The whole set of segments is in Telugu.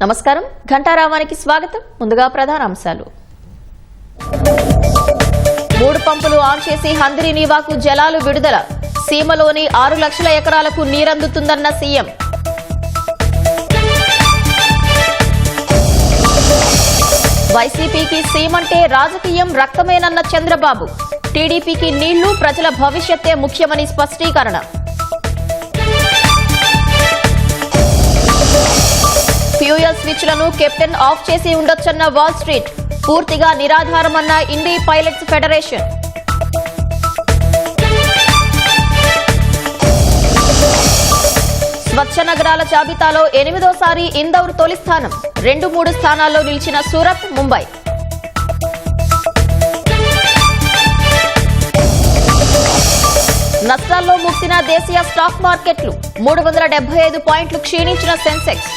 నమస్కారం ఘంటారావానికి స్వాగతం. ముందుగా ప్రధాన అంశాలు. 3 పంపులు ఆన్ చేసి హంద్రీ నీవాకు జలాలు విడుదల. సీమలోని 6 లక్షల ఎకరాలకు నీరందుతుందన్న సీఎం. వైసీపీకి సీమంటే రాజకీయం రక్తమేనన్న చంద్రబాబు. టీడీపీకి నీళ్లు ప్రజల భవిష్యత్తే ముఖ్యమని స్పష్టీకరణ. ఫ్యూయల్ స్విచ్లను కెప్టెన్ ఆఫ్ చేసి ఉండొచ్చన్న వాల్ స్ట్రీట్. పూర్తిగా నిరాధారమన్న ఇండీ పైలట్స్ ఫెడరేషన్. స్వచ్ఛ నగరాల జాబితాలో 8వ సారి ఇందౌర్ తొలి స్థానం. 2-3 స్థానాల్లో నిలిచిన సూరత్, ముంబై. నష్టాల్లో ముగిసిన దేశీయ స్టాక్ మార్కెట్లు. 375 పాయింట్లు క్షీణించిన సెన్సెక్స్.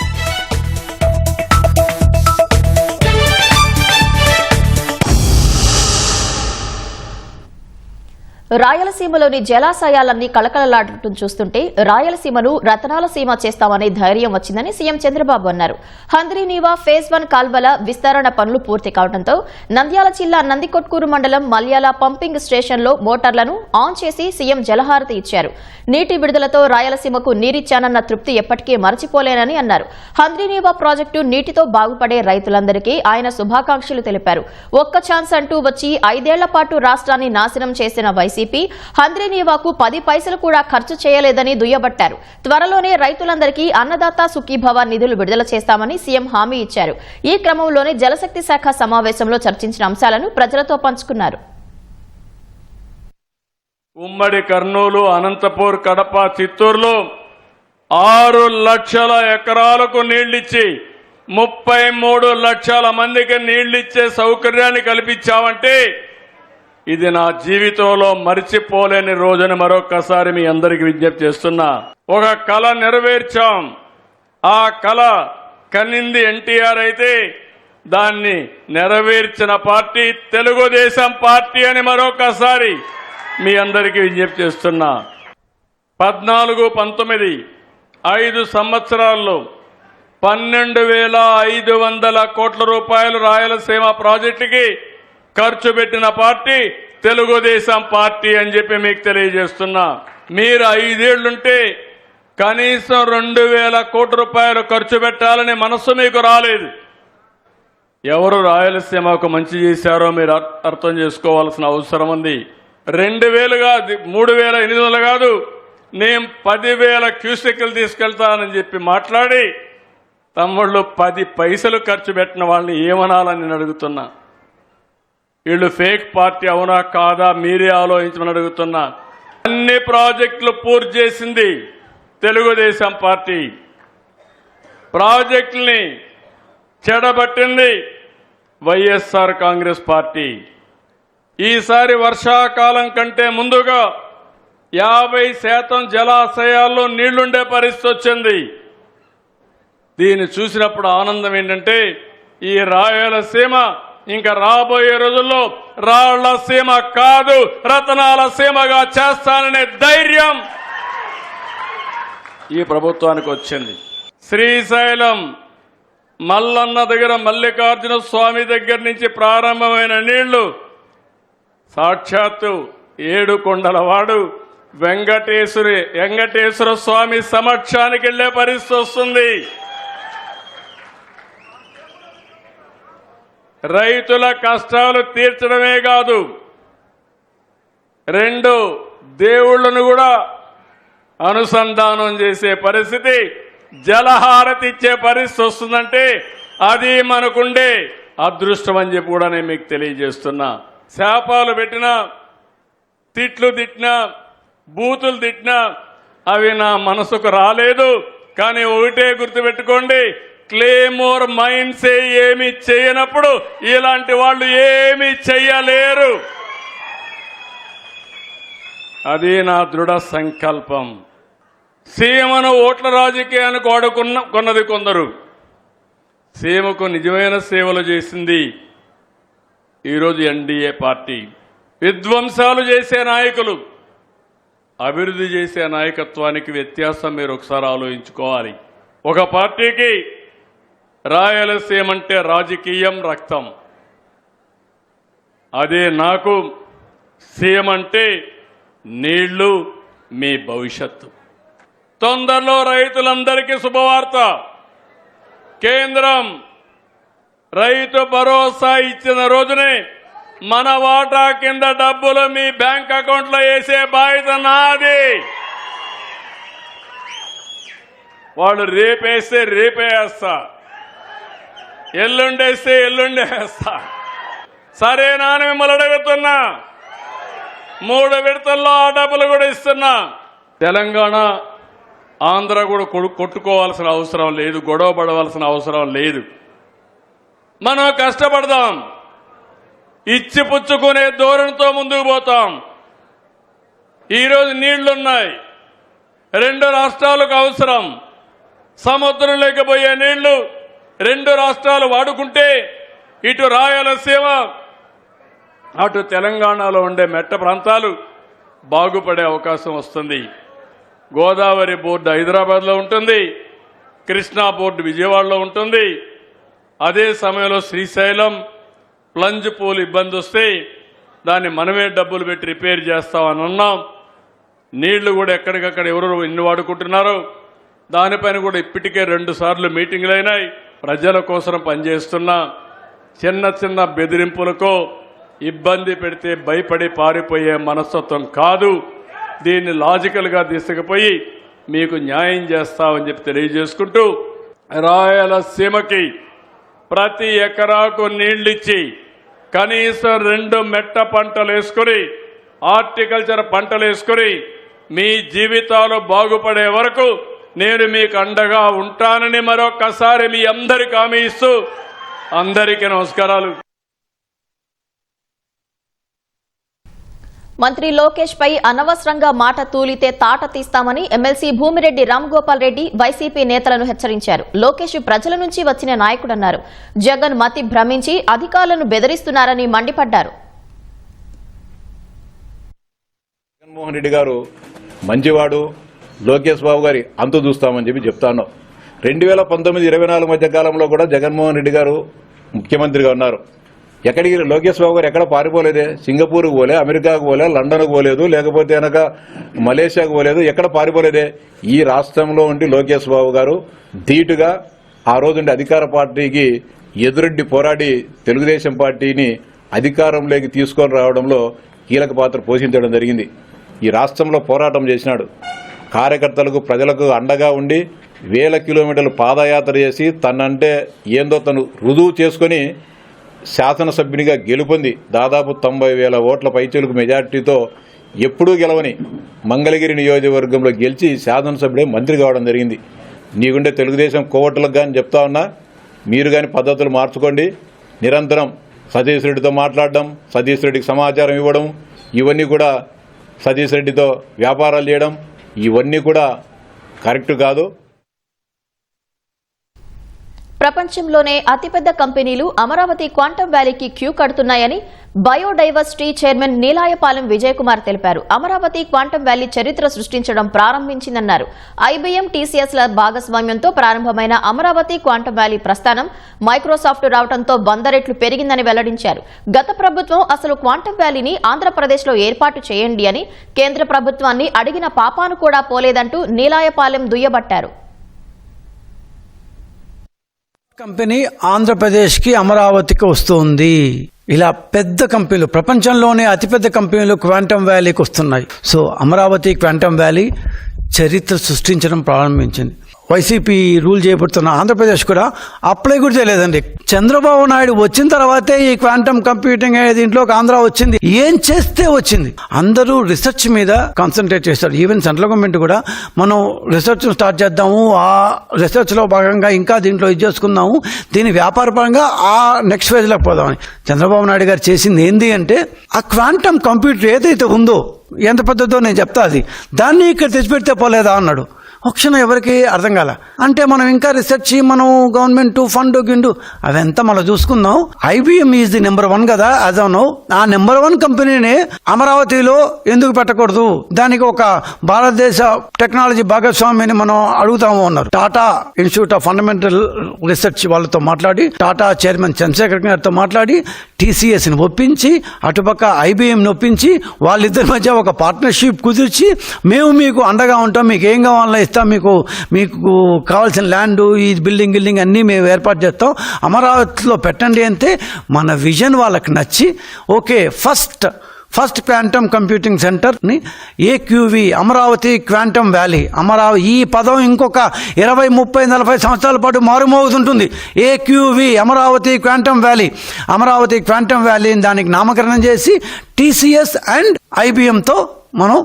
రాయలసీమలోని జలాశయాలన్నీ కళకళలాడటం చూస్తుంటే రాయలసీమను రతనాల సీమ చేస్తామనే ధైర్యం వచ్చిందని సీఎం చంద్రబాబు అన్నారు. హంద్రీ నీవా ఫేజ్ 1 కాల్వల విస్తరణ పనులు పూర్తి కావడంతో నంద్యాల జిల్లా నందికొట్కూరు మండలం మల్యాల పంపింగ్ స్టేషన్లో మోటార్లను ఆన్ చేసి సీఎం జలహారతి ఇచ్చారు. నీటి విడుదలతో రాయలసీమకు నీరిచ్చానన్న తృప్తి ఎప్పటికీ మరచిపోలేనని అన్నారు. హంద్రీ నీవా ప్రాజెక్టు నీటితో బాగుపడే రైతులందరికీ ఆయన శుభాకాంక్షలు తెలిపారు. ఒక్క ఛాన్స్ అంటూ వచ్చి 5 ఏళ్ల పాటు రాష్ట్రాన్ని నాశనం చేసిన వైసీపీ హంద్రీ నీవాకు 10 పైసలు కూడా ఖర్చు చేయలేదని దుయ్యబట్టారు. త్వరలోనే రైతులందరికీ అన్నదాత సుఖీభవ నిధులు విడుదల చేస్తామని సీఎం హామీ ఇచ్చారు. ఈ క్రమంలోనే జలశక్తి శాఖ సమావేశంలో చర్చించిన అంశాలను ప్రజలతో పంచుకున్నారు. ఉమ్మడి కర్నూలు, అనంతపూర్, కడప, చిత్తూరులో 6 లక్షల ఎకరాలకు నీళ్లిచ్చి 33 లక్షల మందికి నీళ్లిచ్చే సౌకర్యాన్ని కల్పించామంటే ఇది నా జీవితంలో మరిచిపోలేని రోజుని మరొక్కసారి మీ అందరికీ విజ్ఞప్తి చేస్తున్నా. ఒక కళ నెరవేర్చాం. ఆ కళ కన్నింది ఎన్టీఆర్ అయితే దాన్ని నెరవేర్చిన పార్టీ తెలుగుదేశం పార్టీ అని మరొకసారి మీ అందరికీ విజ్ఞప్తి చేస్తున్నా. 14-19 5 సంవత్సరాల్లో 12,500 కోట్ల రూపాయలు రాయలసీమ ప్రాజెక్టుకి ఖర్చు పెట్టిన పార్టీ తెలుగుదేశం పార్టీ అని చెప్పి మీకు తెలియజేస్తున్నా. మీరు 5 ఏళ్లుంటే కనీసం 2,000 కోట్ల రూపాయలు ఖర్చు పెట్టాలని మనస్సు మీకు రాలేదు. ఎవరు రాయలసీమకు మంచి చేశారో మీరు అర్థం చేసుకోవాల్సిన అవసరం ఉంది. 2,000 కాదు, 3,800 కాదు, నేను 10,000 క్యూసెక్లు తీసుకెళ్తానని చెప్పి మాట్లాడి తమ్ముళ్ళు 10 పైసలు ఖర్చు పెట్టిన వాళ్ళని ఏమనాలని నేను అడుగుతున్నా. వీళ్ళు ఫేక్ పార్టీ అవునా కాదా మీరే ఆలోచించమని అడుగుతున్నా. అన్ని ప్రాజెక్టులు పూర్తి చేసింది తెలుగుదేశం పార్టీ. ప్రాజెక్టుల్ని చెడబట్టింది వైఎస్ఆర్ కాంగ్రెస్ పార్టీ. ఈసారి వర్షాకాలం కంటే ముందుగా 50% జలాశయాల్లో నీళ్లుండే పరిస్థితి వచ్చింది. దీన్ని చూసినప్పుడు ఆనందం ఏంటంటే ఈ రాయలసీమ ఇంకా రాబోయే రోజుల్లో రాళ్ల సీమ కాదు రతనాల సీమగా చేస్తాననే ధైర్యం ఈ ప్రభుత్వానికి వచ్చింది. శ్రీశైలం మల్లన్న దగ్గర మల్లికార్జున స్వామి దగ్గర నుంచి ప్రారంభమైన నీళ్లు సాక్షాత్తు 7 కొండలవాడు వెంకటేశ్వర స్వామి సమక్షానికి వెళ్లే పరిస్థితి వస్తుంది. రైతుల కష్టాలు తీర్చడమే కాదు 2 దేవుళ్లను కూడా అనుసంధానం చేసే పరిస్థితి, జలహారతి ఇచ్చే పరిస్థితి వస్తుందంటే అది మనకుండే అదృష్టం అని చెప్పి కూడా నేను మీకు తెలియజేస్తున్నా. శాపాలు పెట్టినా, తిట్లు తిట్టినా, బూతులు తిట్టినా అవి నా మనసుకు రాలేదు. కానీ ఒకటే గుర్తుపెట్టుకోండి, క్లేమోర్ మైండ్సే ఏమి చేయనప్పుడు ఇలాంటి వాళ్ళు ఏమి చెయ్యలేరు. అది నా దృఢ సంకల్పం. సీమను ఓట్ల రాజకీయానికి వాడుకున్నది కొందరు. సీమకు నిజమైన సేవలు చేసింది ఈరోజు ఎన్డీఏ పార్టీ. విధ్వంసాలు చేసే నాయకులు, అభివృద్ధి చేసే నాయకత్వానికి వ్యత్యాసం మీరు ఒకసారి ఆలోచించుకోవాలి. ఒక పార్టీకి రాయలసీమ అంటే రాజకీయం, రక్తం. అదే నాకు సీఎం అంటే నీళ్లు, మీ భవిష్యత్తు. తొందరలో రైతులందరికీ శుభవార్త. కేంద్రం రైతు భరోసా ఇచ్చిన రోజునే మన వాటా కింద డబ్బులు మీ బ్యాంక్ అకౌంట్లో వేసే బాధ్యత నాది. వాళ్ళు రేపేస్తే రేపే వేస్తా, ఎల్లుండేస్తే ఎల్లుండే వేస్తా. సరేనా అని మిమ్మల్ని అడుగుతున్నా. 3 విడతల్లో ఆ డబ్బులు కూడా ఇస్తున్నా. తెలంగాణ, ఆంధ్ర కూడా కొట్టుకోవాల్సిన అవసరం లేదు, గొడవ పడవలసిన అవసరం లేదు. మనం కష్టపడదాం, ఇచ్చి పుచ్చుకునే ధోరణితో ముందుకు పోతాం. ఈరోజు నీళ్లున్నాయి, 2 రాష్ట్రాలకు అవసరం. సముద్రం లేకపోయే నీళ్లు 2 రాష్ట్రాలు వాడుకుంటే ఇటు రాయలసీమ, అటు తెలంగాణలో ఉండే మెట్ట ప్రాంతాలు బాగుపడే అవకాశం వస్తుంది. గోదావరి బోర్డు హైదరాబాద్లో ఉంటుంది, కృష్ణా బోర్డు విజయవాడలో ఉంటుంది. అదే సమయంలో శ్రీశైలం ప్లంజ్ పూల్ ఇబ్బంది వస్తే దాన్ని మనమే డబ్బులు పెట్టి రిపేర్ చేస్తామని అన్నాం. నీళ్లు కూడా ఎక్కడికక్కడ ఎవరు ఎన్ని వాడుకుంటున్నారో దానిపైన కూడా ఇప్పటికే 2 సార్లు మీటింగులు అయినాయి. ప్రజల కోసం పనిచేస్తున్నా. చిన్న చిన్న బెదిరింపులకో ఇబ్బంది పెడితే భయపడి పారిపోయే మనస్తత్వం కాదు. దీన్ని లాజికల్గా తీసుకుపోయి మీకు న్యాయం చేస్తామని చెప్పి తెలియజేసుకుంటూ, రాయలసీమకి ప్రతి ఎకరాకు నీళ్లిచ్చి కనీసం 2 మెట్ట పంటలు వేసుకుని, హార్టికల్చర్ పంటలు వేసుకుని మీ జీవితాలు బాగుపడే వరకు నేను మీకు అండగా ఉంటానని మరొకసారి మీ అందరికీ హామీ ఇస్తూ అందరికీ నమస్కారాలు. మంత్రి లోకేష్ పై అనవసరంగా మాట తూలితే తాట తీస్తామని ఎమ్మెల్సీ భూమిరెడ్డి రామ్గోపాల్ రెడ్డి వైసీపీ నేతలను హెచ్చరించారు. లోకేష్ ప్రజల నుంచి వచ్చిన నాయకుడన్నారు. జగన్ మతి భ్రమించి అధికారులను బెదిరిస్తున్నారని మండిపడ్డారు. జగన్మోహన్ రెడ్డి గారు మంచివాడు, లోకేష్ బాబు గారి అంతు చూస్తామని చెప్పి చెప్తాను. 2019-24 మధ్య కాలంలో కూడా జగన్మోహన్ రెడ్డి గారు ముఖ్యమంత్రిగా ఉన్నారు. ఎక్కడికి లోకేష్ బాబు గారు ఎక్కడ పారిపోలేదే. సింగపూర్కు పోలే, అమెరికాకు పోలే, లండన్కు పోలేదు, లేకపోతే కనుక మలేషియాకు పోలేదు, ఎక్కడ పారిపోలేదే. ఈ రాష్ట్రంలో ఉండి లోకేష్ బాబు గారు ధీటుగా ఆ రోజుండి అధికార పార్టీకి ఎదురెడ్డి పోరాడి తెలుగుదేశం పార్టీని అధికారంలోకి తీసుకొని రావడంలో కీలక పాత్ర పోషించడం జరిగింది. ఈ రాష్ట్రంలో పోరాటం చేసినాడు. కార్యకర్తలకు, ప్రజలకు అండగా ఉండి 1000 కిలోమీటర్లు పాదయాత్ర చేసి తనంటే ఏందో తను రుజువు చేసుకుని శాసనసభ్యునిగా గెలుపొంది దాదాపు 90,000 ఓట్ల పైచీలకు మెజార్టీతో ఎప్పుడూ గెలవని మంగళగిరి నియోజకవర్గంలో గెలిచి శాసనసభ్యుడే మంత్రి కావడం జరిగింది. నీకుండే తెలుగుదేశం కోవట్లకు కానీ చెప్తా ఉన్నా, మీరు కానీ పద్ధతులు మార్చుకోండి. నిరంతరం సతీష్ రెడ్డితో మాట్లాడడం, సతీష్ రెడ్డికి సమాచారం ఇవ్వడం, ఇవన్నీ కూడా సతీష్ రెడ్డితో వ్యాపారాలు చేయడం, ఇవన్నీ కూడా కరెక్ట్ కాదు. ప్రపంచంలోనే అతిపెద్ద కంపెనీలు అమరావతి క్వాంటమ్ వ్యాలీకి క్యూ కడుతున్నాయని బయోడైవర్సిటీ చైర్మన్ నీలాయపాలెం విజయ్ కుమార్ తెలిపారు. అమరావతి క్వాంటమ్ వ్యాలీ చరిత్ర సృష్టించడం ప్రారంభించిందన్నారు. ఐబీఎం, టీసీఎస్ల భాగస్వామ్యంతో ప్రారంభమైన అమరావతి క్వాంటమ్ వ్యాలీ ప్రస్థానం మైక్రోసాఫ్ట్ రావడంతో 100 రెట్లు పెరిగిందని వెల్లడించారు. గత ప్రభుత్వం అసలు క్వాంటమ్ వ్యాలీని ఆంధ్రప్రదేశ్లో ఏర్పాటు చేయండి అని కేంద్ర ప్రభుత్వాన్ని అడిగిన పాపాను కూడా పోలేదంటూ నీలాయపాలెం దుయ్యబట్టారు. కంపెనీ ఆంధ్రప్రదేశ్కి అమరావతికి వస్తుంది. ఇలా పెద్ద కంపెనీలు, ప్రపంచంలోనే అతిపెద్ద కంపెనీలు క్వాంటమ్ వ్యాలీకి వస్తున్నాయి. సో అమరావతి క్వాంటమ్ వ్యాలీ చరిత్ర సృష్టించడం ప్రారంభించింది. వైసీపీ రూల్ చేయబడుతున్న ఆంధ్రప్రదేశ్ కూడా అప్లై కూడా చేయలేదండి. చంద్రబాబు నాయుడు వచ్చిన తర్వాతే ఈ క్వాంటమ్ కంప్యూటింగ్ అనే దీంట్లోకి ఆంధ్ర వచ్చింది. ఏం చేస్తే వచ్చింది? అందరూ రీసెర్చ్ మీద కాన్సన్ట్రేట్ చేస్తారు. ఈవెన్ సెంట్రల్ గవర్నమెంట్ కూడా మనం రీసెర్చ్ స్టార్ట్ చేద్దాము, ఆ రీసెర్చ్లో భాగంగా ఇంకా దీంట్లో ఇది చేసుకుందాము, దీని వ్యాపారపరంగా ఆ నెక్స్ట్ ఫేజ్లోకి పోదామని చంద్రబాబు నాయుడు గారు చేసింది ఏంది అంటే, ఆ క్వాంటమ్ కంప్యూటర్ ఏదైతే ఉందో ఎంత పెద్దదో నేను చెప్తా, అది దాన్ని ఇక్కడ తెచ్చిపెడితే పోలేదా అన్నాడు. ఆప్షన్ ఎవరికి అర్థం కాల. అంటే మనం ఇంకా రీసెర్చ్, మనం గవర్నమెంట్ ఫండ్ గిండు అవంతా మనం చూసుకుందాం. IBM ఈజ్ ది నెంబర్ 1 కదా యాజ్ ఆఫ్ నౌ. ఆ నెంబర్ 1 కంపెనీని అమరావతిలో ఎందుకు పెట్టకూడదు, దానికి ఒక భారతదేశ టెక్నాలజీ భాగస్వామిని మనం అడుగుతాము అన్నారు. Tata institute of fundamental research వాళ్ళతో మాట్లాడి, టాటా చైర్మన్ చంద్రశేఖర్ గారితో మాట్లాడి, TCSని ఒప్పించి, అటుపక్క IBMని ఒప్పించి, వాళ్ళిద్దరి మధ్య ఒక పార్ట్నర్షిప్ కుదిర్చి, మేము మీకు అండగా ఉంటాం, మీకు ఏం కావాలన్నా ఇస్తాం, మీకు కావాల్సిన ల్యాండ్, ఈ బిల్డింగ్ అన్నీ మేము ఏర్పాటు చేస్తాం, అమరావతిలో పెట్టండి అంటే మన విజన్ వాళ్ళకి నచ్చి, ఓకే ఫస్ట్ క్వాంటమ్ కంప్యూటింగ్ సెంటర్ని AQV అమరావతి క్వాంటమ్ వ్యాలీ, ఈ పదం ఇంకొక 20, 30, 40 సంవత్సరాల పాటు మారుమోగుతుంటుంది. AQV అమరావతి క్వాంటమ్ వ్యాలీ దానికి నామకరణం చేసి TCS అండ్ IBMతో మనం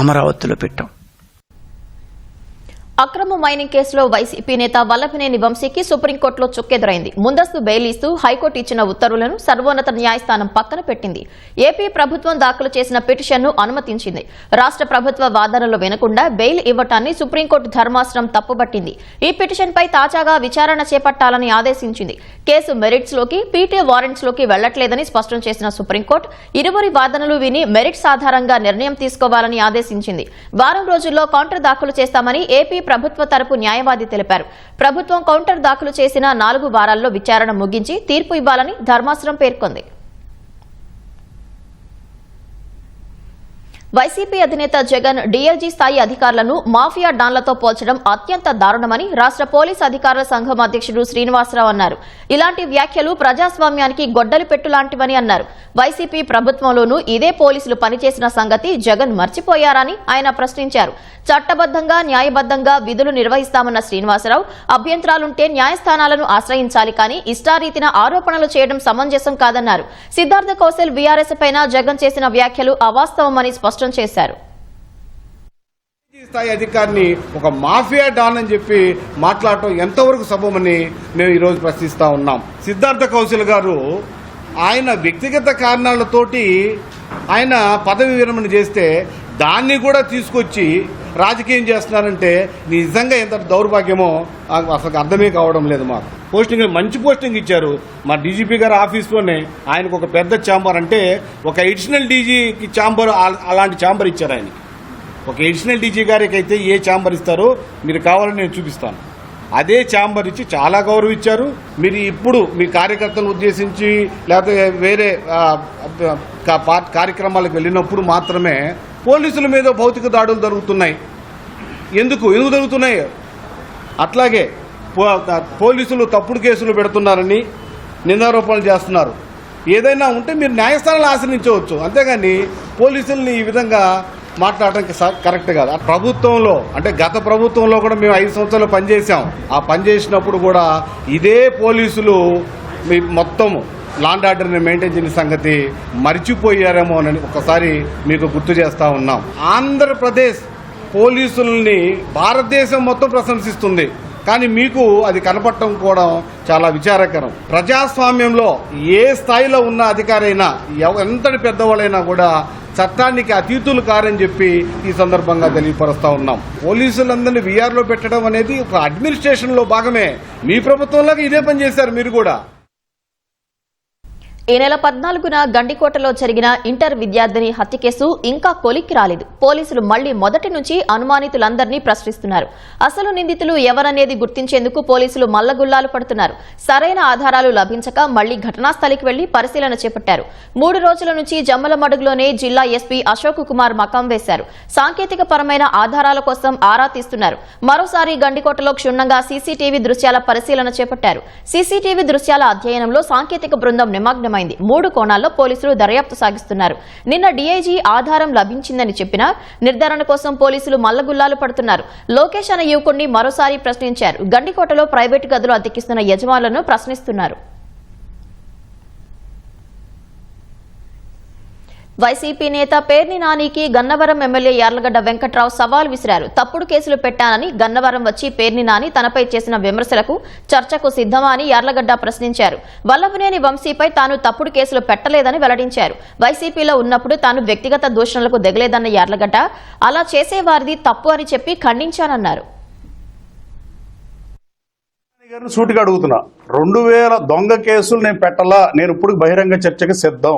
అమరావతిలో పెట్టాం. అక్రమ మైనింగ్ కేసులో వైసీపీ నేత వల్లభనేని వంశీకి సుప్రీంకోర్టులో చుక్కెదురైంది. ముందస్తు బెయిల్ ఇస్తూ హైకోర్టు ఇచ్చిన ఉత్తర్వులను సర్వోన్నత న్యాయస్థానం పక్కన పెట్టింది. ఏపీ ప్రభుత్వం దాఖలు చేసిన పిటిషన్ను అనుమతించింది. రాష్ట్ర ప్రభుత్వ వాదనలు వినకుండా బెయిల్ ఇవ్వటాన్ని సుప్రీంకోర్టు ధర్మాసనం తప్పుబట్టింది. ఈ పిటిషన్పై తాజాగా విచారణ చేపట్టాలని ఆదేశించింది. కేసు మెరిట్స్ లోకి, పీటీ వారెంట్స్ లోకి వెళ్లట్లేదని స్పష్టం చేసిన సుప్రీంకోర్టు ఇరువురి వాదనలు విని మెరిట్స్ ఆధారంగా నిర్ణయం తీసుకోవాలని ఆదేశించింది. వారం రోజుల్లో కౌంటర్ దాఖలు చేస్తామని ఏపీ ప్రభుత్వ తరపు న్యాయవాది తెలిపారు. ప్రభుత్వం కౌంటర్ దాఖలు చేసిన 4 వారాల్లో విచారణ ముగించి తీర్పు ఇవ్వాలని ధర్మాసనం పేర్కొంది. వైసీపీ అధినేత జగన్ డీఐజీ స్థాయి అధికారులను మాఫియా డాన్లతో పోల్చడం అత్యంత దారుణమని రాష్ట్ర పోలీస్ అధికారుల సంఘం అధ్యక్షుడు శ్రీనివాసరావు అన్నారు. ఇలాంటి వ్యాఖ్యలు ప్రజాస్వామ్యానికి గొడ్డలి పెట్టులాంటివని అన్నారు. వైసీపీ ప్రభుత్వంలోనూ ఇదే పోలీసులు పనిచేసిన సంగతి జగన్ మర్చిపోయారని ఆయన ప్రశ్నించారు. చట్టబద్దంగా, న్యాయబద్దంగా విధులు నిర్వహిస్తామన్న శ్రీనివాసరావు అభ్యంతరాలుంటే న్యాయస్థానాలను ఆశ్రయించాలి, కానీ ఇష్టారీతిన ఆరోపణలు చేయడం సమంజసం కాదన్నారు. సిద్ధార్థ కౌశల్ వీఆర్ఎస్ పైన జగన్ చేసిన వ్యాఖ్యలు అవాస్తవమని స్పష్టం చేశారు. స్థాయి అధికారిని ఒక మాఫియా డాన్ అని చెప్పి మాట్లాడటం ఎంతవరకు సబబని మేము ఈరోజు ప్రశ్నిస్తా ఉన్నాం. సిద్ధార్థ కౌశల్ గారు ఆయన వ్యక్తిగత కారణాలతోటి ఆయన పదవి విరమణ చేస్తే దాన్ని కూడా తీసుకొచ్చి రాజకీయం చేస్తున్నారంటే నిజంగా ఎంత దౌర్భాగ్యమో అసలు అర్థమే కావడం లేదు. మాకు పోస్టింగ్ మంచి పోస్టింగ్ ఇచ్చారు. మా డీజీపీ గారి ఆఫీస్లోనే ఆయనకు ఒక పెద్ద ఛాంబర్, అంటే ఒక ఎడిషనల్ డీజీకి ఛాంబర్, అలాంటి ఛాంబర్ ఇచ్చారు ఆయనకి. ఒక ఎడిషనల్ డీజీ గారికి అయితే ఏ ఛాంబర్ ఇస్తారో మీరు కావాలని నేను చూపిస్తాను. అదే ఛాంబర్ ఇచ్చి చాలా గౌరవించారు. మీరు ఇప్పుడు మీ కార్యకర్తలను ఉద్దేశించి లేకపోతే వేరే కార్యక్రమాలకు వెళ్ళినప్పుడు మాత్రమే పోలీసుల మీద భౌతిక దాడులు జరుగుతున్నాయి. ఎందుకు జరుగుతున్నాయి? అట్లాగే పోలీసులు తప్పుడు కేసులు పెడుతున్నారని నిందారోపణలు చేస్తున్నారు. ఏదైనా ఉంటే మీరు న్యాయస్థానాలు ఆశ్రయించవచ్చు, అంతేగాని పోలీసుల్ని ఈ విధంగా మాట్లాడడానికి కరెక్ట్ కాదు. ప్రభుత్వంలో అంటే గత ప్రభుత్వంలో కూడా మేము 5 సంవత్సరాలు పనిచేసాం. ఆ పనిచేసినప్పుడు కూడా ఇదే పోలీసులు మీ మొత్తం లాండ్ ఆర్డర్ని మెయింటైన్ చేసిన సంగతి మర్చిపోయారేమో అని ఒకసారి మీకు గుర్తు చేస్తా ఉన్నాం. ఆంధ్రప్రదేశ్ పోలీసుల్ని భారతదేశం మొత్తం ప్రశంసిస్తుంది, కానీ మీకు అది కనపడటం కూడా చాలా విచారకరం. ప్రజాస్వామ్యంలో ఏ స్థాయిలో ఉన్న అధికారైనా, ఎంతటి పెద్దవాళ్ళైనా కూడా చట్టానికి అతీతులు కారని చెప్పి ఈ సందర్భంగా తెలియపరుస్తా ఉన్నాం. పోలీసులందరినీ వీఆర్లో పెట్టడం అనేది ఒక అడ్మినిస్ట్రేషన్లో భాగమే. మీ ప్రభుత్వంలోకి ఇదే పని చేశారు మీరు కూడా. ఈ నెల 14న గండికోటలో జరిగిన ఇంటర్ విద్యార్థిని హత్య కేసు ఇంకా కొలిక్కి రాలేదు. పోలీసులు మళ్లీ మొదటి నుంచి అనుమానితులందరినీ ప్రశ్నిస్తున్నారు. అసలు నిందితులు ఎవరనేది గుర్తించేందుకు పోలీసులు మల్లగుల్లాలు పడుతున్నారు. సరైన ఆధారాలు లభించక మళ్లీ ఘటనాస్థలికి వెళ్లి పరిశీలన చేపట్టారు. 3 రోజుల నుంచి జమ్మలమడుగులోనే జిల్లా ఎస్పీ అశోక్ కుమార్ మకాం వేశారు. సాంకేతిక పరమైన ఆధారాల కోసం ఆరా తీస్తున్నారు. మరోసారి గండికోటలో క్షుణ్ణంగా సీసీటీవీ దృశ్యాల పరిశీలన చేపట్టారు. సీసీటీవీ దృశ్యాల అధ్యయనంలో సాంకేతిక బృందం నిమగ్నం 3 కోణాల్లో పోలీసులు దర్యాప్తు సాగిస్తున్నారు. నిన్న డీఐజీ ఆధారం లభించిందని చెప్పినా నిర్ధారణ కోసం పోలీసులు మల్లగుల్లాలు పడుతున్నారు. లోకేష్ అనే యువకుడిని మరోసారి ప్రశ్నించారు. గండికోటలో ప్రైవేటు గదులు అద్దెకిస్తున్న యజమానులను ప్రశ్నిస్తున్నారు. వైసీపీ నేత పేర్ని నానికి గన్నవరం ఎమ్మెల్యే యార్లగడ్డ వెంకట్రావు సవాల్ విసిరారు. తప్పుడు కేసులు పెట్టానని గన్నవరం వచ్చి పేర్ని నాని తనపై చేసిన విమర్శలకు చర్చకు సిద్ధమా అని యార్లగడ్డ ప్రశ్నించారు. వల్లభనేని వంశీపై తాను తప్పుడు కేసులు పెట్టలేదని వెల్లడించారు. వైసీపీలో ఉన్నప్పుడు తాను వ్యక్తిగత దూషణలకు దిగలేదన్న యార్లగడ్డ అలా చేసేవారిది తప్పు అని చెప్పి ఖండించానన్నారు. సూటిగా అడుగుతున్నా, 2000 దొంగ కేసులు నేను పెట్టలా, నేను ఇప్పుడు బహిరంగ చర్చకి సిద్ధం,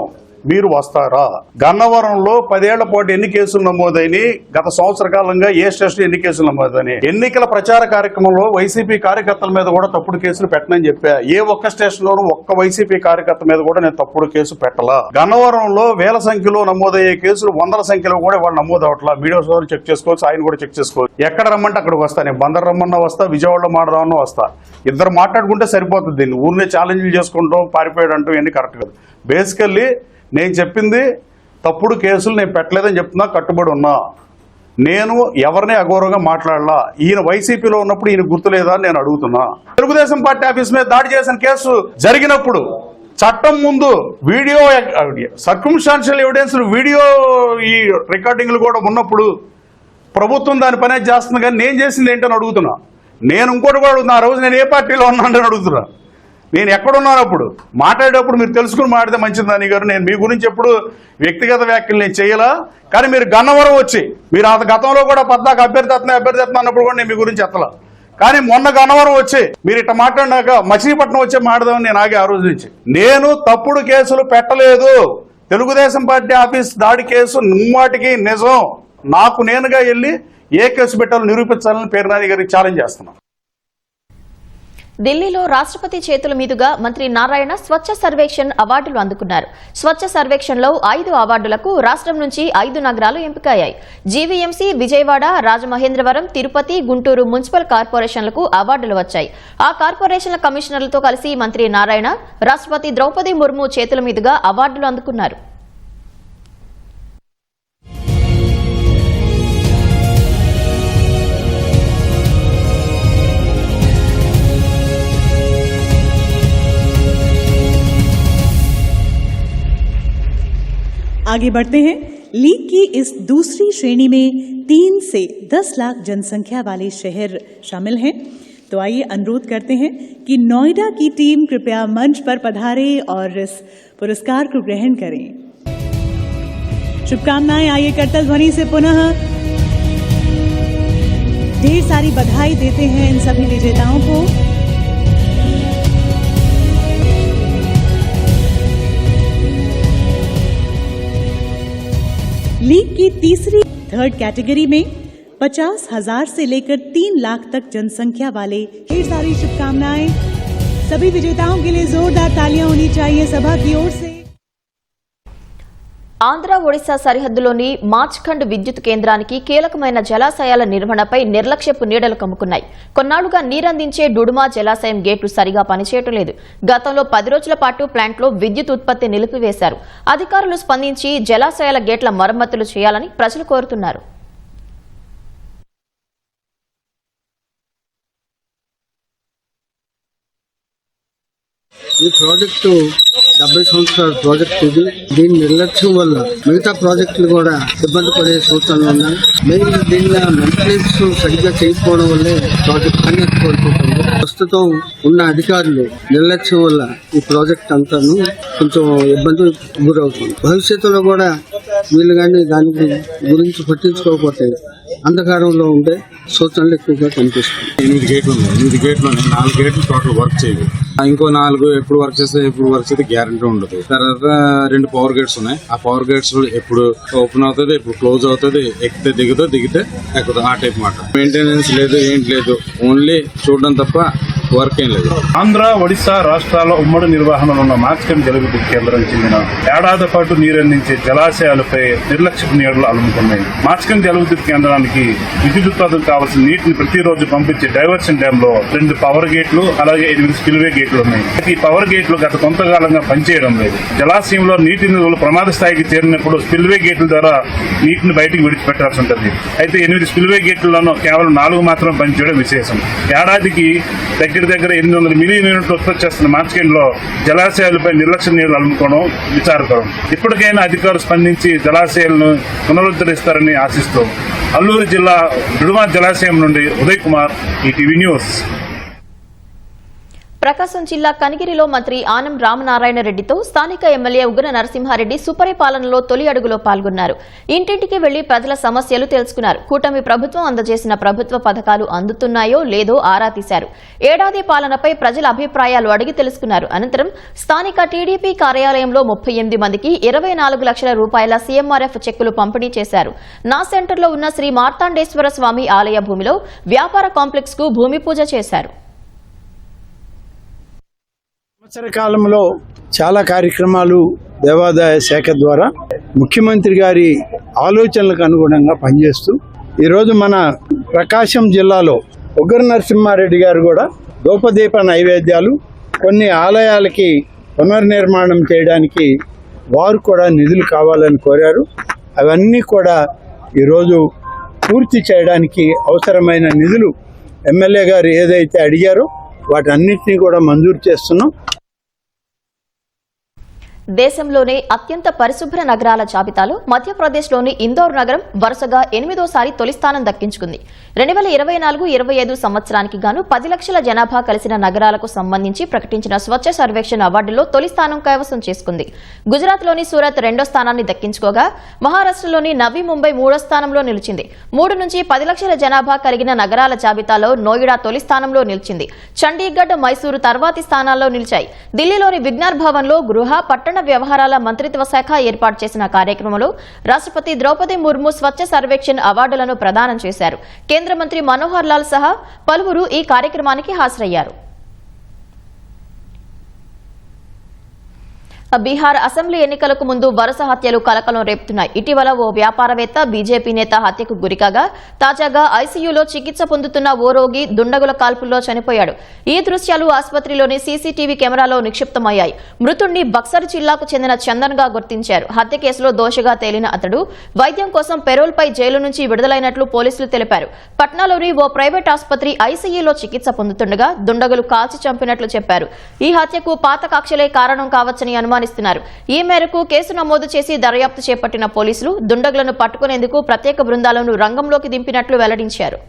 మీరు వస్తారా? గన్నవరంలో 10 ఏళ్ల పాటు ఎన్ని కేసులు నమోదైనాయి? గత సంవత్సర కాలంగా ఏ స్టేషన్ ఎన్ని కేసులు నమోదైనాయి? ఎన్నికల ప్రచార కార్యక్రమంలో వైసీపీ కార్యకర్తల మీద కూడా తప్పుడు కేసులు పెట్టనని చెప్పా. ఏ ఒక్క స్టేషన్ లోనూ ఒక్క వైసీపీ కార్యకర్త మీద కూడా నేను తప్పుడు కేసు పెట్టలా. గన్నవరంలో వేల సంఖ్యలో నమోదయ్యే కేసులు వందల సంఖ్యలో కూడా వాళ్ళు నమోదు అవట్లా. మీడియా సోదరులు చెక్ చేసుకోవచ్చు, ఆయన కూడా చెక్ చేసుకోవచ్చు. ఎక్కడ రమ్మంటే అక్కడికి వస్తా. నేను బందర్ రమ్మన్నా వస్తా, విజయవాడలో మాట్లాడమన్నా వస్తా. ఇద్దరు మాట్లాడుకుంటే సరిపోతుంది. దీన్ని ఊరినే ఛాలెంజ్లు చేసుకుంటాం, పారిపోయాడు అంటూ ఇవన్నీ కరెక్ట్ కాదు. బేసికల్లీ నేను చెప్పింది తప్పుడు కేసులు నేను పెట్టలేదని చెప్తున్నా, కట్టుబడి ఉన్నా. నేను ఎవరిని అగౌరవంగా మాట్లాడలా. ఈయన వైసీపీలో ఉన్నప్పుడు ఈయన గుర్తులేదా అని నేను అడుగుతున్నా. తెలుగుదేశం పార్టీ ఆఫీస్ మీద దాడి చేసిన కేసు జరిగినప్పుడు చట్టం ముందు వీడియో సర్కమ్స్టాన్షియల్ ఎవిడెన్స్ వీడియో ఈ రికార్డింగ్లు కూడా ఉన్నప్పుడు ప్రభుత్వం దాని పనే చేస్తుంది. కానీ నేను చేసింది ఏంటని అడుగుతున్నా. నేను ఇంకోటి కూడా అడుగుతున్నా, ఆ రోజు నేను ఏ పార్టీలో ఉన్నానని అడుగుతున్నా. నేను ఎక్కడున్నాను అప్పుడు మాట్లాడేటప్పుడు మీరు తెలుసుకుని మాట్లాడితే మంచిది నాని గారు. నేను మీ గురించి ఎప్పుడు వ్యక్తిగత వ్యాఖ్యలు నేను చేయాలా. కానీ మీరు గన్నవరం వచ్చి మీరు అంత గతంలో కూడా పద్దాక అభ్యర్థి అన్నప్పుడు కూడా నేను మీ గురించి ఎత్తలా. కానీ మొన్న గన్నవరం వచ్చి మీరు ఇట్లా మాట్లాడినాక మచిలీపట్నం వచ్చే మాట్లాడదామని నేను ఆగే ఆ రోజు నుంచి. నేను తప్పుడు కేసులు పెట్టలేదు. తెలుగుదేశం పార్టీ ఆఫీస్ దాడి కేసు ముమ్మాటికి నిజం. నాకు నేనుగా వెళ్ళి ఏ కేసు పెట్టాలో నిరూపించాలని పేర్నాని గారికి ఛాలెంజ్ చేస్తున్నాను. ఢిల్లీలో రాష్ట్రపతి చేతుల మీదుగా మంత్రి నారాయణ స్వచ్ఛ సర్వేక్షణ్ అవార్డులు అందుకున్నారు. స్వచ్ఛ సర్వేక్షణ్లో 5 అవార్డులకు రాష్ట్రం నుంచి 5 నగరాలు ఎంపికయ్యాయి. జీవీఎంసీ, విజయవాడ, రాజమహేంద్రవరం, తిరుపతి, గుంటూరు మున్సిపల్ కార్పొరేషన్లకు అవార్డులు వచ్చాయి. ఆ కార్పొరేషన్ల కమిషనర్లతో కలిసి మంత్రి నారాయణ రాష్ట్రపతి ద్రౌపది ముర్ము చేతుల మీదుగా అవార్డులు అందుకున్నారు. आगे बढ़ते हैं। लीग की इस दूसरी श्रेणी में 3 से 10 लाख जनसंख्या वाले शहर शामिल हैं। तो आइए अनुरोध करते हैं कि नोएडा की टीम कृपया मंच पर पधारे और इस पुरस्कार को ग्रहण करें। शुभकामनाएं। आइए करतल ध्वनि से पुनः ढेर सारी बधाई देते हैं इन सभी विजेताओं को। लीग की तीसरी थर्ड कैटेगरी में 50,000 से लेकर 3 लाख तक जनसंख्या वाले ढेर सारी शुभकामनाएं। सभी विजेताओं के लिए जोरदार तालियां होनी चाहिए सभा की ओर से। ఆంధ్ర ఒడిశా సరిహద్దులోని మార్చ్ఖండ్ విద్యుత్ కేంద్రానికి కీలకమైన జలాశయాల నిర్వహణపై నిర్లక్ష్యపు నీడలు కమ్ముకున్నాయి. కొన్నాళ్లుగా నీరందించే డుడుమా జలాశయం గేట్లు సరిగా పనిచేయటం లేదు. గతంలో 10 రోజుల పాటు ప్లాంట్లో విద్యుత్ ఉత్పత్తి నిలిపివేశారు. అధికారులు స్పందించి జలాశయాల గేట్ల మరమ్మతులు చేయాలని ప్రజలు కోరుతున్నారు. ఈ ప్రాజెక్టు 70 సంవత్సరాల ప్రాజెక్ట్ ఇది. దీని నిర్లక్ష్యం వల్ల మిగతా ప్రాజెక్టులు కూడా ఇబ్బంది పడే సూచనలు ఉన్నాయి. మెయిన్ దీనిలో మెయింటెనెన్స్ సరిగ్గా చేయకపోవడం వల్లే ప్రాజెక్ట్ అన్ని కోల్పోతుంది. ప్రస్తుతం ఉన్న అధికారులు నిర్లక్ష్యం వల్ల ఈ ప్రాజెక్ట్ అంతాను కొంచెం ఇబ్బంది గురవుతుంది. భవిష్యత్తులో కూడా వీళ్ళు కానీ దాని గురించి పట్టించుకోకపోతే అంధకారంలో ఉండే సూచనలు ఎక్కువగా కనిపిస్తుంది. 8 గేట్లు ఉన్నాయి. 8 గేట్లు 4 గేట్లు టోటల్ వర్క్ చేయదు. ఇంకో 4 ఎప్పుడు వర్క్ చేస్తే గ్యారంటీ ఉండదు. తర్వాత 2 పవర్ గేట్స్ ఉన్నాయి. ఆ పవర్ గేట్స్ ఎప్పుడు ఓపెన్ అవుతుంది, ఎప్పుడు క్లోజ్ అవుతుంది, ఎక్కితే దిగితే ఎక్కుతుంది. ఆ టైప్ మాట. మెయింటెనెన్స్ లేదు, ఏంటి లేదు, ఓన్లీ చూడడం తప్ప వర్క్ ఏం లేదు. ఆంధ్ర, ఒడిశా రాష్ట్రాల ఉమ్మడి నిర్వహణలో ఉన్న మార్చ్ఖండ్ జలవిద్యుత్ కేంద్రం చెందిన ఏడాది పాటు నీరందించే జలాశయాలపై నిర్లక్ష్యపు నీడలు అలుముకున్నాయి. మార్చ్ఖండ్ జలవిద్యుత్ కేంద్రానికి విద్యుత్ ఉత్పాదనకు కావాల్సిన నీటిని ప్రతిరోజు పంపించే డైవర్షన్ డ్యామ్ లో 2 పవర్ గేట్లు, అలాగే 8 స్పిల్వే గేట్లు ఉన్నాయి. ఈ పవర్ గేట్లు గత కొంతకాలంగా పనిచేయడం లేదు. జలాశయంలో నీటి నిల్వలు ప్రమాద స్థాయికి చేరినప్పుడు స్పిల్వే గేట్ల ద్వారా నీటిని బయటికి విడిచిపెట్టాల్సి ఉంటుంది. అయితే 8 స్పిల్వే గేట్లలోనూ కేవలం 4 మాత్రం పనిచేయడం విశేషం. ఏడాదికి దగ్గర దగ్గర 800 మిలియన్ యూనిట్లు ఉత్పత్తి చేస్తున్న మార్కెట్లో జలాశయాలపై నిర్లక్ష్య నీళ్లు అలుముకోవడం విచారకరం. ఇప్పటికైనా అధికారులు స్పందించి జలాశయాలను పునరుద్ధరిస్తారని ఆశిస్తూ అల్లూరు జిల్లా దుడుమా జలాశయం నుండి ఉదయ్ కుమార్, ఈటీవీ న్యూస్. ప్రకాశం జిల్లా కనిగిరిలో మంత్రి ఆనం రామనారాయణ రెడ్డితో స్థానిక ఎమ్మెల్యే ఉగ్ర నరసింహారెడ్డి సుపరిపాలనలో తొలి అడుగులో పాల్గొన్నారు. ఇంటింటికి వెళ్లి ప్రజల సమస్యలు తెలుసుకున్నారు. కూటమి ప్రభుత్వం అందజేసిన ప్రభుత్వ పథకాలు అందుతున్నాయో లేదో ఆరా తీశారు. ఏడాది పాలనపై ప్రజల అభిప్రాయాలు అడిగి తెలుసుకున్నారు. అనంతరం స్థానిక టీడీపీ కార్యాలయంలో 38 మందికి 24 లక్షల రూపాయల సీఎంఆర్ఎఫ్ చెక్కులు పంపిణీ చేశారు. నా సెంటర్లో ఉన్న శ్రీ మార్తాండేశ్వర స్వామి ఆలయ భూమిలో వ్యాపార కాంప్లెక్స్ కు భూమి పూజ చేశారు. సంవత్సర కాలంలో చాలా కార్యక్రమాలు దేవాదాయ శాఖ ద్వారా ముఖ్యమంత్రి గారి ఆలోచనలకు అనుగుణంగా పనిచేస్తూ ఈరోజు మన ప్రకాశం జిల్లాలో ఉగ్ర నరసింహారెడ్డి గారు కూడా ధూపదీప నైవేద్యాలు కొన్ని ఆలయాలకి పునర్నిర్మాణం చేయడానికి వారు కూడా నిధులు కావాలని కోరారు. అవన్నీ కూడా ఈరోజు పూర్తి చేయడానికి అవసరమైన నిధులు ఎమ్మెల్యే గారు ఏదైతే అడిగారో వాటన్నిటినీ కూడా మంజూరు చేస్తున్నాం. దేశంలోనే అత్యంత పరిశుభ్ర నగరాల జాబితాలో మధ్యప్రదేశ్లోని ఇందోర్ నగరం వరుసగా 8వసారి తొలి స్థానం దక్కించుకుంది. 2024-25 సంవత్సరానికి గాను 10 లక్షల జనాభా కలిసిన నగరాలకు సంబంధించి ప్రకటించిన స్వచ్ఛ సర్వేక్షణ్ అవార్డులో తొలి స్థానం కైవసం చేసుకుంది. గుజరాత్లోని సూరత్ 2వ స్థానాన్ని దక్కించుకోగా మహారాష్ట్రలోని నవీ ముంబై 3వ స్థానంలో నిలిచింది. 3 నుంచి 10 లక్షల జనాభా కలిగిన నగరాల జాబితాలో నోయిడా తొలి స్థానంలో నిలిచింది. చండీగఢ్, మైసూరు తర్వాతి స్థానాల్లో నిలిచాయి. ఢిల్లీలోని విజ్ఞాన్ భవన్లో గృహ పట్టణ వ్యవహారాల మంత్రిత్వ శాఖ ఏర్పాటు చేసిన కార్యక్రమంలో రాష్ట్రపతి ద్రౌపది ముర్ము స్వచ్ఛ సర్వేక్షణ్ అవార్డులను ప్రదానం చేశారు. కేంద్ర మంత్రి మనోహర్ లాల్ సహా పలువురు ఈ కార్యక్రమానికి హాజరయ్యారు. బీహార్ అసెంబ్లీ ఎన్నికలకు ముందు వరుస హత్యలు కలకలం రేపుతున్నాయి. ఇటీవల ఓ వ్యాపారవేత్త, బీజేపీ నేత హత్యకు గురికాగా తాజాగా ఐసీయూలో చికిత్స పొందుతున్న ఓ రోగి దుండగుల కాల్పుల్లో చనిపోయాడు. ఈ దృశ్యాలు ఆసుపత్రిలోని సీసీటీవీ కెమెరాలో నిక్షిప్తమయ్యాయి. మృతుణ్ణి బక్సర్ జిల్లాకు చెందిన చందన్ గా గుర్తించారు. హత్య కేసులో దోషిగా తేలిన అతడు వైద్యం కోసం పెరోల్పై జైలు నుంచి విడుదలైనట్లు పోలీసులు తెలిపారు. పట్నాలోని ఓ ప్రైవేట్ ఆసుపత్రి ఐసీయూలో చికిత్స పొందుతుండగా దుండగులు కాల్చి చంపినట్లు చెప్పారు. ఈ హత్యకు పాత కక్షలే కారణం కావచ్చని అనుమానిస్తున్నారు. ఈ మేరకు కేసు నమోదు చేసి దర్యాప్తు చేపట్టిన పోలీసులు దుండగులను పట్టుకునేందుకు ప్రత్యేక బృందాలను రంగంలోకి దింపినట్లు వెల్లడించారు.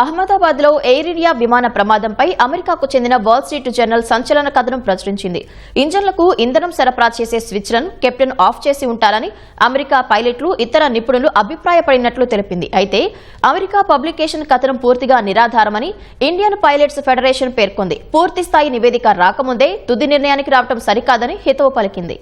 అహ్మదాబాద్ లో ఎయిర్ ఇండియా విమాన ప్రమాదంపై అమెరికాకు చెందిన వాల్ స్ట్రీట్ జర్నల్ సంచలన కథనం ప్రచురించింది. ఇంజన్లకు ఇంధనం సరఫరా చేసే స్విచ్లను కెప్టెన్ ఆఫ్ చేసి ఉంటారని అమెరికా పైలట్లు, ఇతర నిపుణులు అభిప్రాయపడినట్లు తెలిపింది. అయితే అమెరికా పబ్లికేషన్ కథనం పూర్తిగా నిరాధారమని ఇండియన్ పైలట్స్ ఫెడరేషన్ పేర్కొంది. పూర్తి స్థాయి నివేదిక రాకముందే తుది నిర్ణయానికి రావడం సరికాదని హితవు పలికింది.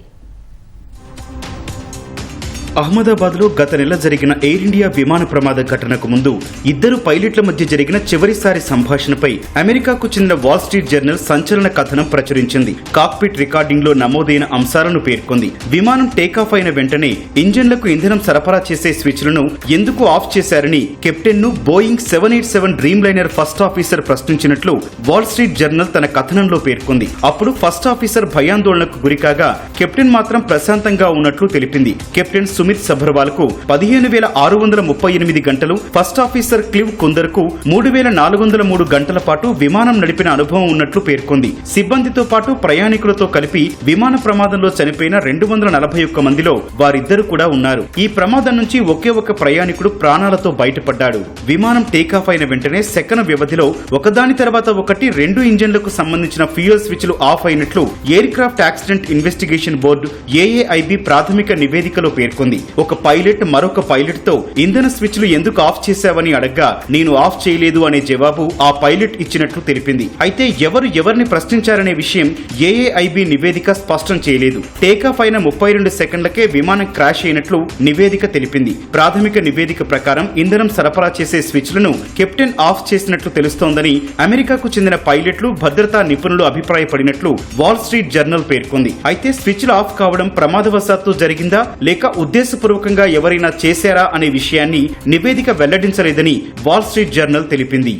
అహ్మదాబాద్లో గత నెల జరిగిన ఎయిర్ ఇండియా విమాన ప్రమాద ఘటనకు ముందు ఇద్దరు పైలట్ల మధ్య జరిగిన చివరిసారి సంభాషణపై అమెరికాకు చెందిన వాల్ స్ట్రీట్ జర్నల్ సంచలన కథనం ప్రచురించింది. కాక్పిట్ రికార్డింగ్లో నమోదైన అంశాలను పేర్కొంది. విమానం టేకాఫ్ అయిన వెంటనే ఇంజన్లకు ఇంధనం సరఫరా చేసే స్విచ్లను ఎందుకు ఆఫ్ చేశారని కెప్టెన్ ను Boeing 787 Dreamliner first officer ప్రశ్నించినట్లు వాల్ స్ట్రీట్ జర్నల్ తన కథనంలో పేర్కొంది. అప్పుడు ఫస్ట్ ఆఫీసర్ భయాందోళనకు గురికాగా కెప్టెన్ మాత్రం ప్రశాంతంగా ఉన్నట్లు తెలిపింది. కెప్టెన్ సుమిత్ సభర్వాల్ కు 15,638 గంటలు, ఫస్ట్ ఆఫీసర్ క్లివ్ కుందర్ కు 3,403 గంటల పాటు విమానం నడిపిన అనుభవం ఉన్నట్లు పేర్కొంది. సిబ్బందితో పాటు ప్రయాణికులతో కలిపి విమాన ప్రమాదంలో చనిపోయిన 241 మందిలో వారిద్దరు కూడా ఉన్నారు. ఈ ప్రమాదం నుంచి ఒకే ఒక ప్రయాణికుడు ప్రాణాలతో బయటపడ్డాడు. విమానం టేకాఫ్ అయిన వెంటనే సెకను వ్యవధిలో ఒకదాని తర్వాత ఒకటి 2 ఇంజన్లకు సంబంధించిన ఫ్యూయల్ స్విచ్లు ఆఫ్ అయినట్లు air craft accident investigation board AAIB ప్రాథమిక నివేదికలో పేర్కొంది. ఒక పైలట్ మరొక పైలట్ తో ఇంధన స్విచ్లు ఎందుకు ఆఫ్ చేశావని అడగ్గా నేను ఆఫ్ చేయలేదు అనే జవాబు ఆ పైలట్ ఇచ్చినట్లు తెలిపింది. అయితే ఎవరు ఎవరిని ప్రశ్నించారనే విషయం ఏఏఐబి నివేదిక స్పష్టం చేయలేదు. టేకాఫ్ అయిన 32 సెకండ్లకే విమానం క్రాష్ అయినట్లు నివేదిక తెలిపింది. ప్రాథమిక నివేదిక ప్రకారం ఇంధనం సరఫరా చేసే స్విచ్లను కెప్టెన్ ఆఫ్ చేసినట్లు తెలుస్తోందని అమెరికాకు చెందిన పైలట్లు, భద్రతా నిపుణులు అభిప్రాయపడినట్లు వాల్ స్ట్రీట్ జర్నల్ పేర్కొంది. అయితే స్విచ్లు ఆఫ్ కావడం ప్రమాదవశాత్తు జరిగిందా లేక ఉద్దేశపూర్వకంగా ఎవరైనా చేశారా అనే విషయాన్ని నివేదిక వెల్లడించలేదని వాల్ స్ట్రీట్ జర్నల్ తెలిపింది.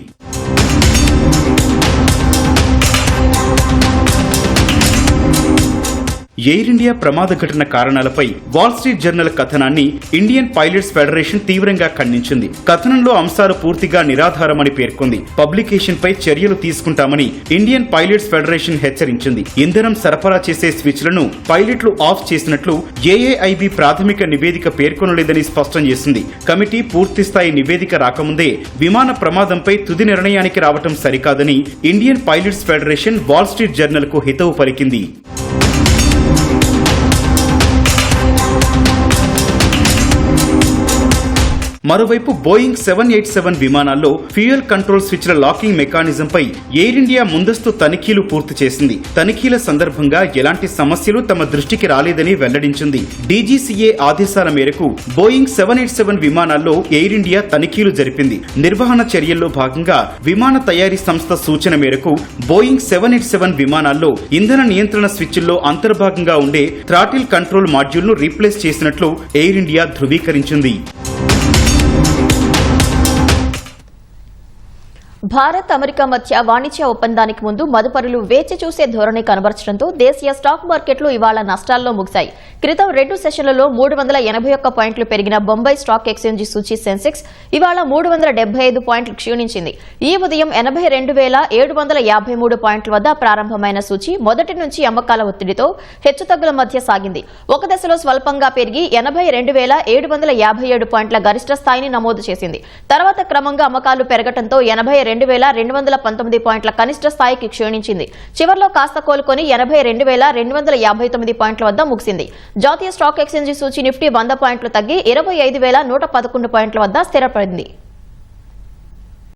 ఎయిర్ ఇండియా ప్రమాద ఘటన కారణాలపై వాల్ స్ట్రీట్ జర్నల్ కథనాన్ని ఇండియన్ పైలట్స్ ఫెడరేషన్ తీవ్రంగా ఖండించింది. కథనంలో అంశాలు పూర్తిగా నిరాధారమని పేర్కొంది. పబ్లికేషన్ పై చర్యలు తీసుకుంటామని ఇండియన్ పైలట్స్ ఫెడరేషన్ హెచ్చరించింది. ఇంధనం సరఫరా చేసే స్విచ్లను పైలట్లు ఆఫ్ చేసినట్లు ఏఏఐబి ప్రాథమిక నివేదిక పేర్కొనలేదని స్పష్టం చేసింది. కమిటీ పూర్తిస్థాయి నివేదిక రాకముందే విమాన ప్రమాదంపై తుది నిర్ణయానికి రావటం సరికాదని Indian pilots federation wall Street journal కు హితవు పలికింది. మరోవైపు బోయింగ్ 787 విమానాల్లో ఫ్యూయల్ కంట్రోల్ స్విచ్ల లాకింగ్ మెకానిజంపై ఎయిర్ ఇండియా ముందస్తు తనిఖీలు పూర్తి చేసింది. తనిఖీల సందర్భంగా ఎలాంటి సమస్యలు తమ దృష్టికి రాలేదని వెల్లడించింది. డీజీసీఏ ఆదేశాల మేరకు బోయింగ్ 787 విమానాల్లో ఎయిర్ ఇండియా తనిఖీలు జరిపింది. నిర్వహణ చర్యల్లో భాగంగా విమాన తయారీ సంస్థ సూచన మేరకు బోయింగ్ 787 విమానాల్లో ఇంధన నియంత్రణ స్విచ్ల్లో అంతర్భాగంగా ఉండే థ్రాటిల్ కంట్రోల్ మాడ్యూల్ ను రీప్లేస్ చేసినట్లు ఎయిర్ ఇండియా ధృవీకరించింది. భారత్ అమెరికా మధ్య వాణిజ్య ఒప్పందానికి ముందు మదుపరులు వేచి చూసే ధోరణి కనబరచడంతో దేశీయ స్టాక్ మార్కెట్లు ఇవాళ నష్టాల్లో ముగిశాయి. క్రితం 2 సెషన్లలో 381 పాయింట్లు పెరిగిన బొంబాయి స్టాక్ ఎక్స్చేంజి సూచీ సెన్సెక్స్ ఇవాళ 375 పాయింట్లు క్షీణించింది. ఈ ఉదయం 82,753 పాయింట్ల వద్ద ప్రారంభమైన సూచీ మొదటి నుంచి అమ్మకాల ఒత్తిడితో హెచ్చుతగ్గుల మధ్య సాగింది. ఒక దశలో స్వల్పంగా పెరిగి 82,757 పాయింట్ల గరిష్ట స్థాయిని నమోదు చేసింది. తర్వాత క్రమంగా అమ్మకాలు పెరగడంతో 82,219 పాయింట్ల కనిష్ట స్థాయికి క్షీణించింది. చివర్లో కాస్త కోలుకొని 82,259 పాయింట్ల వద్ద ముగిసింది. జాతీయ స్టాక్ ఎక్స్చేంజి సూచీ నిఫ్టీ 100 పాయింట్లు తగ్గి 25,111 పాయింట్ల వద్ద స్థిరపడింది.